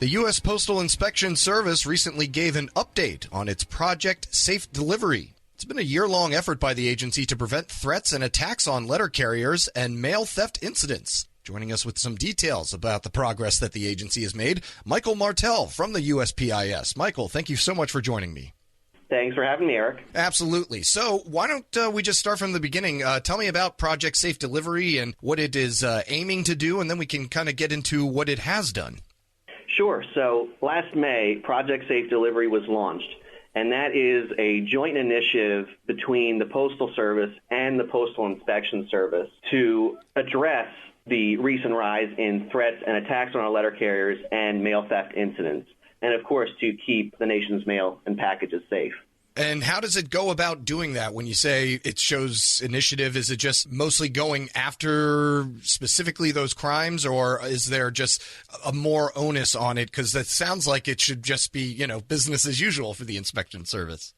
The U.S. Postal Inspection Service recently gave an update on its Project Safe Delivery. It's been a year-long effort by the agency to prevent threats and attacks on letter carriers and mail theft incidents. Joining us with some details about the progress that the agency has made, Michael Martel from the USPIS. Michael, thank you so much for joining me. Thanks for having me, Eric. Absolutely. So why don't we just start from the beginning? Tell me about Project Safe Delivery and what it is aiming to do, and then we can kind of get into what it has done. Sure. So last May, Project Safe Delivery was launched, and that is a joint initiative between the Postal Service and the Postal Inspection Service to address the recent rise in threats and attacks on our letter carriers and mail theft incidents, and of course to keep the nation's mail and packages safe. And how does it go about doing that? When you say it shows initiative, is it just mostly going after specifically those crimes, or is there just a more onus on it? Because that sounds like it should just be, business as usual for the inspection service.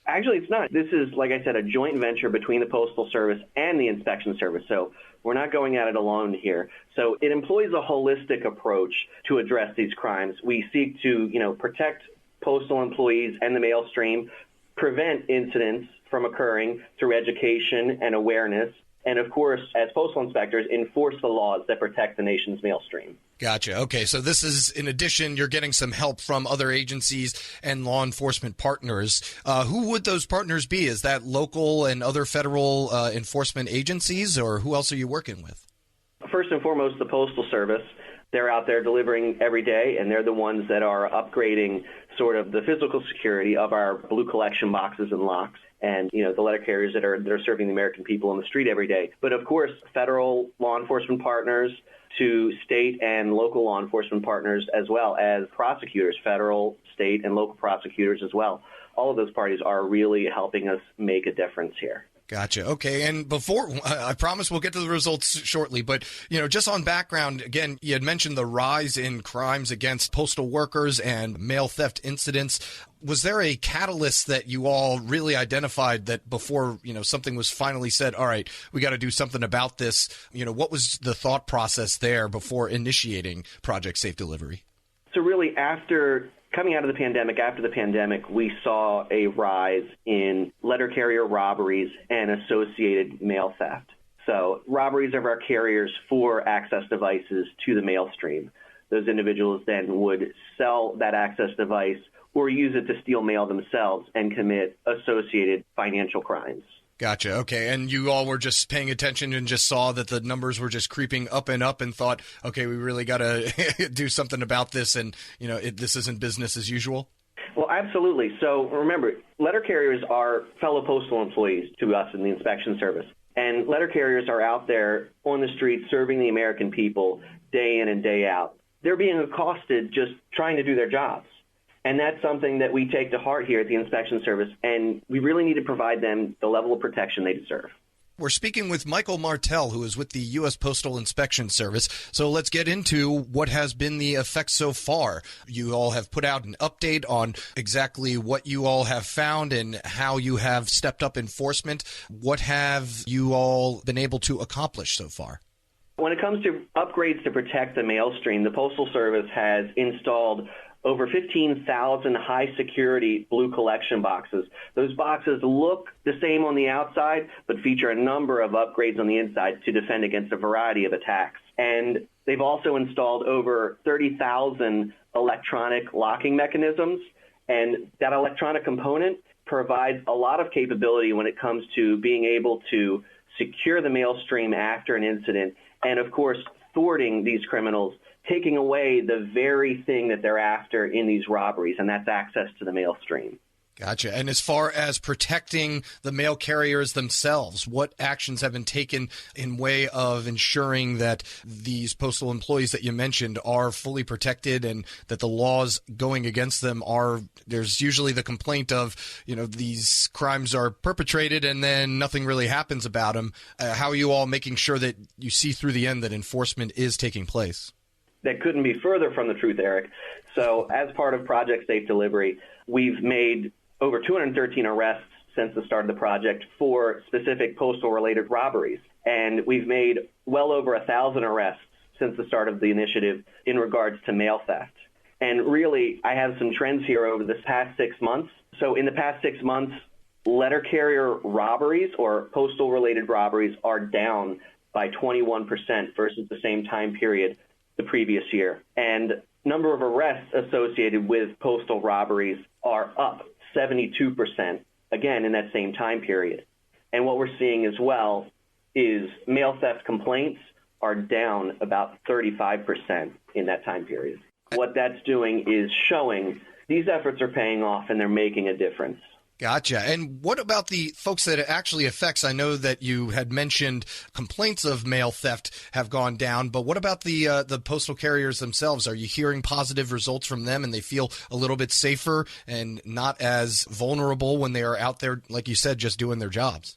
Actually, it's not. This is, like I said, a joint venture between the Postal Service and the Inspection Service. So we're not going at it alone here. So it employs a holistic approach to address these crimes. We seek to, protect postal employees and the mail stream, prevent incidents from occurring through education and awareness, and of course, as postal inspectors, enforce the laws that protect the nation's mail stream. Gotcha. Okay, so this is, in addition, you're getting some help from other agencies and law enforcement partners. Who would those partners be? Is that local and other federal enforcement agencies, or who else are you working with? First and foremost, the Postal Service. They're out there delivering every day, and they're the ones that are upgrading sort of the physical security of our blue collection boxes and locks and, the letter carriers that are serving the American people on the street every day. But, of course, federal law enforcement partners to state and local law enforcement partners, as well as prosecutors, federal, state, and local prosecutors as well. All of those parties are really helping us make a difference here. Gotcha. Okay. And before, I promise we'll get to the results shortly, but, just on background, again, you had mentioned the rise in crimes against postal workers and mail theft incidents. Was there a catalyst that you all really identified that before, something was finally said, all right, we got to do something about this? What was the thought process there before initiating Project Safe Delivery? So really, after the pandemic, we saw a rise in letter carrier robberies and associated mail theft. So robberies of our carriers for access devices to the mail stream. Those individuals then would sell that access device or use it to steal mail themselves and commit associated financial crimes. Gotcha. Okay. And you all were just paying attention and just saw that the numbers were just creeping up and thought, okay, we really got to do something about this. And, this isn't business as usual. Well, absolutely. So remember, letter carriers are fellow postal employees to us in the inspection service. And letter carriers are out there on the street serving the American people day in and day out. They're being accosted just trying to do their jobs. And that's something that we take to heart here at the Inspection Service, and we really need to provide them the level of protection they deserve. We're speaking with Michael Martel, who is with the U.S. Postal Inspection Service. So let's get into what has been the effect so far. You all have put out an update on exactly what you all have found and how you have stepped up enforcement. What have you all been able to accomplish so far? When it comes to upgrades to protect the mail stream, the Postal Service has installed over 15,000 high-security blue collection boxes. Those boxes look the same on the outside, but feature a number of upgrades on the inside to defend against a variety of attacks. And they've also installed over 30,000 electronic locking mechanisms, and that electronic component provides a lot of capability when it comes to being able to secure the mail stream after an incident, and, of course, thwarting these criminals, taking away the very thing that they're after in these robberies, and that's access to the mail stream. Gotcha. And as far as protecting the mail carriers themselves, what actions have been taken in way of ensuring that these postal employees that you mentioned are fully protected and that the laws going against them there's usually the complaint of, these crimes are perpetrated and then nothing really happens about them. How are you all making sure that you see through the end that enforcement is taking place? That couldn't be further from the truth, Eric. So as part of Project Safe Delivery, we've made over 213 arrests since the start of the project for specific postal-related robberies. And we've made well over 1,000 arrests since the start of the initiative in regards to mail theft. And really, I have some trends here over this past 6 months. So in the past 6 months, letter carrier robberies or postal-related robberies are down by 21% versus the same time period the previous year. And number of arrests associated with postal robberies are up 72%, again, in that same time period. And what we're seeing as well is mail theft complaints are down about 35% in that time period. What that's doing is showing these efforts are paying off and they're making a difference. Gotcha. And what about the folks that it actually affects? I know that you had mentioned complaints of mail theft have gone down, but what about the postal carriers themselves? Are you hearing positive results from them and they feel a little bit safer and not as vulnerable when they are out there, like you said, just doing their jobs?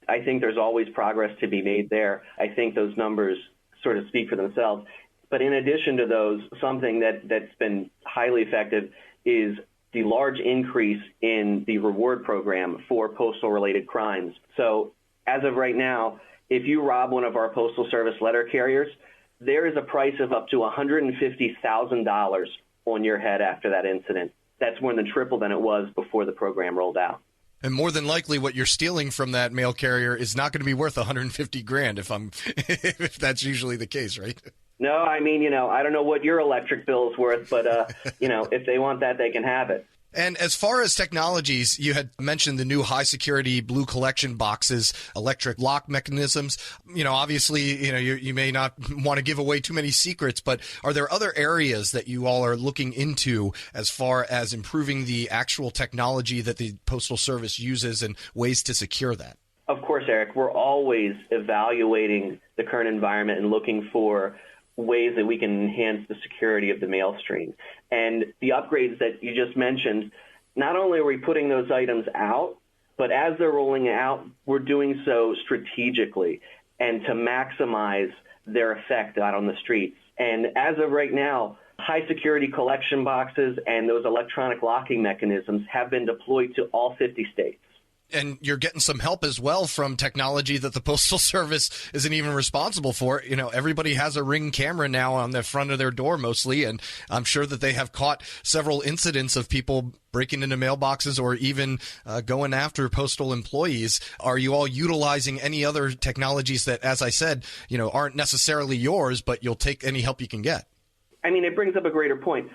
I think there's always progress to be made there. I think those numbers sort of speak for themselves. But in addition to those, something that's been highly effective is the large increase in the reward program for postal-related crimes. So as of right now, if you rob one of our Postal Service letter carriers, there is a price of up to $150,000 on your head after that incident. That's more than triple than it was before the program rolled out. And more than likely, what you're stealing from that mail carrier is not going to be worth $150,000 if that's usually the case, right? No, I mean, I don't know what your electric bill is worth, but, if they want that, they can have it. And as far as technologies, you had mentioned the new high-security blue collection boxes, electric lock mechanisms. Obviously, you may not want to give away too many secrets, but are there other areas that you all are looking into as far as improving the actual technology that the Postal Service uses and ways to secure that? Of course, Eric. We're always evaluating the current environment and looking for ways that we can enhance the security of the mail stream. And the upgrades that you just mentioned, not only are we putting those items out, but as they're rolling out, we're doing so strategically and to maximize their effect out on the streets. And as of right now, high security collection boxes and those electronic locking mechanisms have been deployed to all 50 states. And you're getting some help as well from technology that the Postal Service isn't even responsible for. Everybody has a Ring camera now on the front of their door mostly, and I'm sure that they have caught several incidents of people breaking into mailboxes or even going after postal employees. Are you all utilizing any other technologies that, as I said, aren't necessarily yours, but you'll take any help you can get? I mean, it brings up a greater point.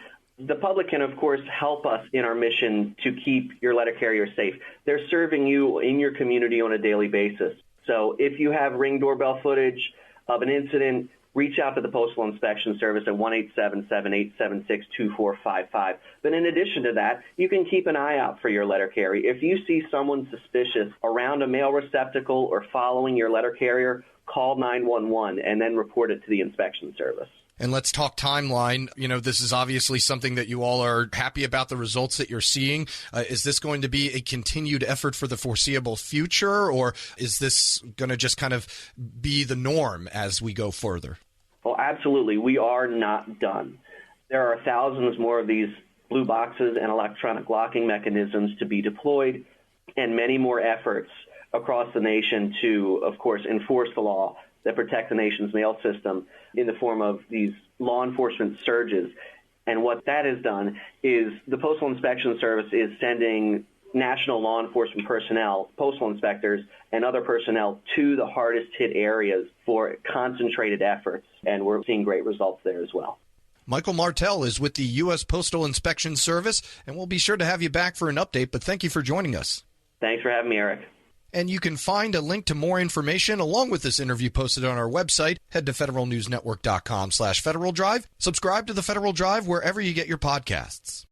The public can, of course, help us in our mission to keep your letter carrier safe. They're serving you in your community on a daily basis. So if you have Ring doorbell footage of an incident, reach out to the Postal Inspection Service at 1-877-876-2455. But in addition to that, you can keep an eye out for your letter carrier. If you see someone suspicious around a mail receptacle or following your letter carrier, call 911 and then report it to the Inspection Service. And let's talk timeline. This is obviously something that you all are happy about the results that you're seeing. Is this going to be a continued effort for the foreseeable future, or is this going to just kind of be the norm as we go further? Well, absolutely. We are not done. There are thousands more of these blue boxes and electronic locking mechanisms to be deployed, and many more efforts across the nation to, of course, enforce the law that protect the nation's mail system in the form of these law enforcement surges. And what that has done is the Postal Inspection Service is sending national law enforcement personnel, postal inspectors, and other personnel to the hardest hit areas for concentrated efforts. And we're seeing great results there as well. Michael Martel is with the U.S. Postal Inspection Service, and we'll be sure to have you back for an update, but thank you for joining us. Thanks for having me, Eric. And you can find a link to more information along with this interview posted on our website. Head to federalnewsnetwork.com/Federal Drive. Subscribe to the Federal Drive wherever you get your podcasts.